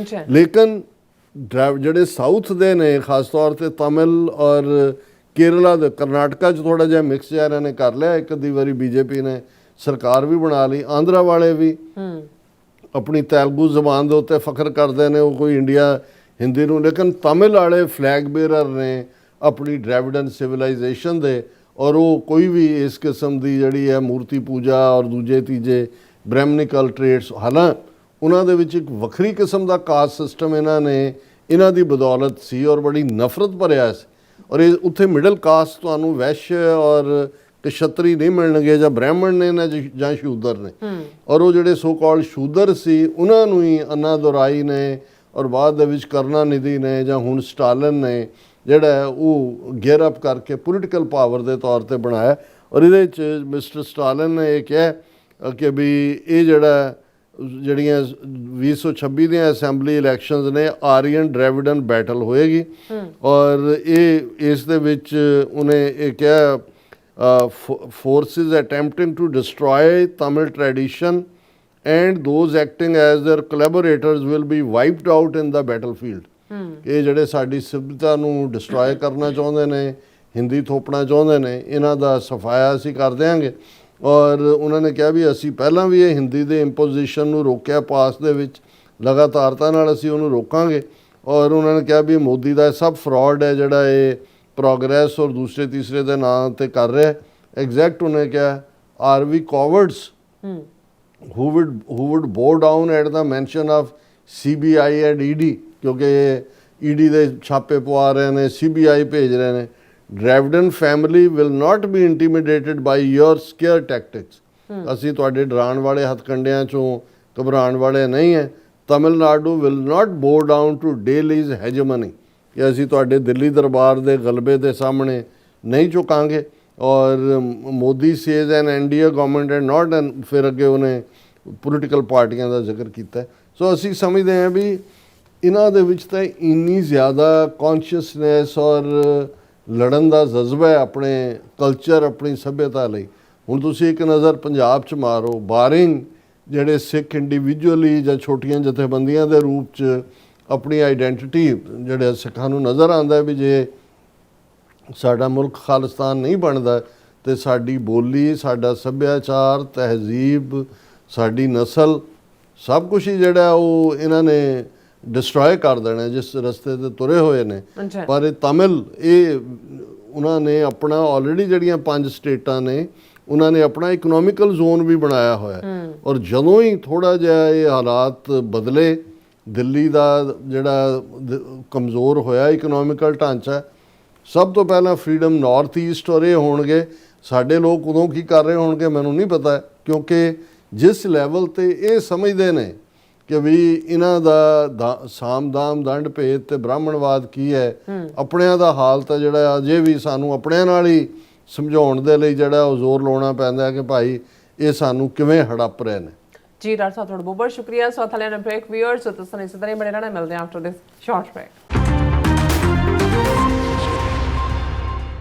ਲੇਕਿਨ ਜਿਹੜੇ ਸਾਊਥ ਦੇ ਨੇ ਖਾਸ ਤੌਰ ਤੇ ਤਮਿਲ ਔਰ ਕੇਰਲਾ ਦੇ, ਕਰਨਾਟਕਾ 'ਚ ਥੋੜ੍ਹਾ ਜਿਹਾ ਮਿਕਸ ਜਿਹਾ ਇਹਨਾਂ ਨੇ ਕਰ ਲਿਆ। ਇੱਕ ਅੱਧੀ ਵਾਰੀ BJP ਨੇ ਸਰਕਾਰ ਵੀ ਬਣਾ ਲਈ। ਆਂਧਰਾ ਵਾਲੇ ਵੀ ਆਪਣੀ ਤੇਲਗੂ ਜ਼ਬਾਨ ਦੇ ਉੱਤੇ ਫਖਰ ਕਰਦੇ ਨੇ, ਉਹ ਕੋਈ ਇੰਡੀਆ ਹਿੰਦੀ ਨੂੰ। ਲੇਕਿਨ ਤਮਿਲ ਵਾਲੇ ਫਲੈਗ ਬੇਰਰ ਨੇ ਆਪਣੀ ਡ੍ਰੈਵਿਡਨ ਸਿਵਲਾਈਜੇਸ਼ਨ ਦੇ, ਔਰ ਉਹ ਕੋਈ ਵੀ ਇਸ ਕਿਸਮ ਦੀ ਜਿਹੜੀ ਹੈ ਮੂਰਤੀ ਪੂਜਾ ਔਰ ਦੂਜੇ ਤੀਜੇ ਬ੍ਰਹਿਮਨਿਕਲ ਟ੍ਰੇਡਸ, ਹਾਲਾਂਕਿ ਉਹਨਾਂ ਦੇ ਵਿੱਚ ਇੱਕ ਵੱਖਰੀ ਕਿਸਮ ਦਾ ਕਾਸਟ ਸਿਸਟਮ ਇਹਨਾਂ ਦੀ ਬਦੌਲਤ ਸੀ ਔਰ ਬੜੀ ਨਫ਼ਰਤ ਭਰਿਆ ਸੀ। ਔਰ ਇਹ ਉੱਥੇ ਮਿਡਲ ਕਾਸਟ ਤੁਹਾਨੂੰ ਵੈਸ਼ ਔਰ ਕਸ਼ਤਰੀ ਨਹੀਂ ਮਿਲਣਗੇ, ਜਾਂ ਬ੍ਰਾਹਮਣ ਨੇ ਜਾਂ ਸ਼ੂਦਰ ਨੇ। ਔਰ ਉਹ ਜਿਹੜੇ ਸੋ ਕਾਲਡ ਸ਼ੂਦਰ ਸੀ ਉਹਨਾਂ ਨੂੰ ਹੀ ਅੰਨਾ ਦੁਰਾਈ ਨੇ ਔਰ ਬਾਅਦ ਦੇ ਵਿੱਚ ਕਰੁਣਾਨਿਧੀ ਨੇ ਜਾਂ ਹੁਣ ਸਟਾਲਿਨ ਨੇ ਜਿਹੜਾ ਉਹ ਗੇਅਰ ਅਪ ਕਰਕੇ ਪੋਲੀਟੀਕਲ ਪਾਵਰ ਦੇ ਤੌਰ ਤੇ ਬਣਾਇਆ। ਔਰ ਇਹਦੇ 'ਚ ਮਿਸਟਰ ਸਟਾਲਿਨ ਨੇ ਇਹ ਕਿਹਾ ਕਿ ਵੀ ਇਹ ਜਿਹੜੀਆਂ 2026 ਦੀਆਂ ਅਸੈਂਬਲੀ ਇਲੈਕਸ਼ਨਸ ਨੇ ਆਰੀਅਨ ਡ੍ਰੈਵਿਡਨ ਬੈਟਲ ਹੋਏਗੀ। ਔਰ ਇਸ ਦੇ ਵਿੱਚ ਉਹਨੇ ਇਹ ਕਿਹਾ forces attempting to destroy Tamil tradition and those acting as their collaborators will be wiped out in the battlefield। ਇਹ ਜਿਹੜੇ ਸਾਡੀ ਸਭਿਅਤਾ ਨੂੰ ਡਿਸਟਰੋਏ ਕਰਨਾ ਚਾਹੁੰਦੇ ਨੇ, ਹਿੰਦੀ ਥੋਪਣਾ ਚਾਹੁੰਦੇ ਨੇ, ਇਹਨਾਂ ਦਾ ਸਫਾਇਆ ਅਸੀਂ ਕਰ ਦਿਆਂਗੇ। ਔਰ ਉਹਨਾਂ ਨੇ ਕਿਹਾ ਵੀ ਅਸੀਂ ਪਹਿਲਾਂ ਵੀ ਇਹ ਹਿੰਦੀ ਦੇ ਇੰਪੋਜੀਸ਼ਨ ਨੂੰ ਰੋਕਿਆ ਪਾਸ ਦੇ ਵਿੱਚ, ਲਗਾਤਾਰਤਾ ਨਾਲ ਅਸੀਂ ਉਹਨੂੰ ਰੋਕਾਂਗੇ। ਔਰ ਉਹਨਾਂ ਨੇ ਕਿਹਾ ਵੀ ਮੋਦੀ ਦਾ ਸਭ ਫਰਾਡ ਹੈ ਜਿਹੜਾ ਇਹ ਪ੍ਰੋਗਰੈਸ ਔਰ ਦੂਸਰੇ ਤੀਸਰੇ ਦੇ ਨਾਂ ਤੇ ਕਰ ਰਿਹਾ। ਐਗਜ਼ੈਕਟ ਉਹਨੇ ਕਿਹਾ, are we cowards who would bow down at the mention of CBI and ED, ਕਿਉਂਕਿ ED ਦੇ ਛਾਪੇ ਪਵਾ ਰਹੇ ਨੇ, CBI ਭੇਜ ਰਹੇ ਨੇ। ਡ੍ਰੈਵਿਡਨ family will not be intimidated by your scare tactics। ਅਸੀਂ ਤੁਹਾਡੇ ਡਰਾਉਣ ਵਾਲੇ ਹੱਥਕੰਡਿਆਂ ਚੋਂ ਘਬਰਾਉਣ ਵਾਲੇ ਨਹੀਂ ਹੈ। Tamil Nadu will not bow down to Delhi's hegemony, ਕਿ ਅਸੀਂ ਤੁਹਾਡੇ ਦਿੱਲੀ ਦਰਬਾਰ ਦੇ ਗਲਬੇ ਦੇ ਸਾਹਮਣੇ ਨਹੀਂ ਝੁਕਾਂਗੇ। ਔਰ Modi says an NDA government and not an, ਫਿਰ ਅੱਗੇ ਉਹਨੇ ਪੋਲੀਟੀਕਲ ਪਾਰਟੀਆਂ ਦਾ ਜ਼ਿਕਰ ਕੀਤਾ। ਸੋ ਅਸੀਂ ਸਮਝਦੇ ਹਾਂ ਵੀ ਇਹਨਾਂ ਦੇ ਵਿੱਚ ਤਾਂ ਇੰਨੀ ਜ਼ਿਆਦਾ ਕੌਨਸ਼ੀਅਸਨੈਸ ਔਰ ਲੜਨ ਦਾ ਜਜ਼ਬਾ ਹੈ ਆਪਣੇ ਕਲਚਰ, ਆਪਣੀ ਸੱਭਿਅਤਾ ਲਈ। ਹੁਣ ਤੁਸੀਂ ਇੱਕ ਨਜ਼ਰ ਪੰਜਾਬ 'ਚ ਮਾਰੋ, ਬਾਰਿੰਗ ਜਿਹੜੇ ਸਿੱਖ ਇੰਡੀਵਿਜੂਅਲੀ ਜਾਂ ਛੋਟੀਆਂ ਜਥੇਬੰਦੀਆਂ ਦੇ ਰੂਪ 'ਚ ਆਪਣੀ ਆਈਡੈਂਟੀਟੀ ਜਿਹੜੇ ਸਿੱਖਾਂ ਨੂੰ ਨਜ਼ਰ ਆਉਂਦਾ ਵੀ ਜੇ ਸਾਡਾ ਮੁਲਕ ਖਾਲਿਸਤਾਨ ਨਹੀਂ ਬਣਦਾ ਤੇ ਸਾਡੀ ਬੋਲੀ, ਸਾਡਾ ਸੱਭਿਆਚਾਰ, ਤਹਿਜ਼ੀਬ, ਸਾਡੀ ਨਸਲ, ਸਭ ਕੁਛ ਹੀ ਜਿਹੜਾ ਉਹ ਇਹਨਾਂ ਨੇ ਡਿਸਟਰੋਏ ਕਰ ਦੇਣਾ ਜਿਸ ਰਸਤੇ ਤੇ ਤੁਰੇ ਹੋਏ ਨੇ। ਅੱਛਾ ਪਰ ਇਹ ਤਮਿਲ ਇਹ ਉਹਨਾਂ ਨੇ ਆਪਣਾ ਆਲਰੇਡੀ ਜਿਹੜੀਆਂ 5 ਸਟੇਟਾਂ ਨੇ ਉਹਨਾਂ ਨੇ ਆਪਣਾ ਇਕਨੋਮਿਕਲ ਜ਼ੋਨ ਵੀ ਬਣਾਇਆ ਹੋਇਆ ਔਰ ਜਦੋਂ ਹੀ ਥੋੜਾ ਜਿਹਾ ਇਹ ਹਾਲਾਤ ਬਦਲੇ, ਦਿੱਲੀ ਦਾ ਜਿਹੜਾ ਕਮਜ਼ੋਰ ਹੋਇਆ ਇਕਨੋਮਿਕਲ ਢਾਂਚਾ, ਸਭ ਤੋਂ ਪਹਿਲਾਂ ਫਰੀडम ਨਾਰਥ ਈਸਟ ਔਰ ਇਹ ਹੋਣਗੇ। ਸਾਡੇ ਲੋਕ ਉਦੋਂ ਕੀ ਕਰ ਰਹੇ ਹੋਣਗੇ ਮੈਨੂੰ ਨਹੀਂ ਪਤਾ, ਕਿਉਂਕਿ ਜਿਸ ਲੈਵਲ ਤੇ ਇਹ ਸਮਝਦੇ ਨੇ ਕਿ ਵੀ ਇਹਨਾਂ ਦਾ ਸਾਮ ਦਾਮ ਦੰਡ ਭੇਦ ਤੇ ਬ੍ਰਾਹਮਣਵਾਦ ਕੀ ਹੈ, ਆਪਣਿਆਂ ਦਾ ਹਾਲ ਤਾਂ ਜਿਹੜਾ ਅਜੇ ਵੀ ਸਾਨੂੰ ਆਪਣਿਆਂ ਨਾਲ ਹੀ ਸਮਝਾਉਣ ਦੇ ਲਈ ਜਿਹੜਾ ਉਹ ਜ਼ੋਰ ਲਾਉਣਾ ਪੈਂਦਾ ਕਿ ਭਾਈ ਇਹ ਸਾਨੂੰ ਕਿਵੇਂ ਹੜੱਪ ਰਹੇ ਨੇ। ਜੀ ਡਾਕਟਰ ਸਾਹਿਬ ਤੁਹਾਡਾ ਬਹੁਤ ਬਹੁਤ ਸ਼ੁਕਰੀਆ। ਸੋ ਥਲੇ ਨਾ ਬ੍ਰੇਕ ਵੀਅਰਸ, ਤੁਸੀਂ ਇਸੇ ਤਰ੍ਹਾਂ ਹੀ ਬਣੇ ਰਹਿਣਾ। ਮਿਲਦੇ ਹਾਂ ਆਫਟਰ ਦਿਸ ਸ਼ਾਰਟ ਬ੍ਰੇਕ।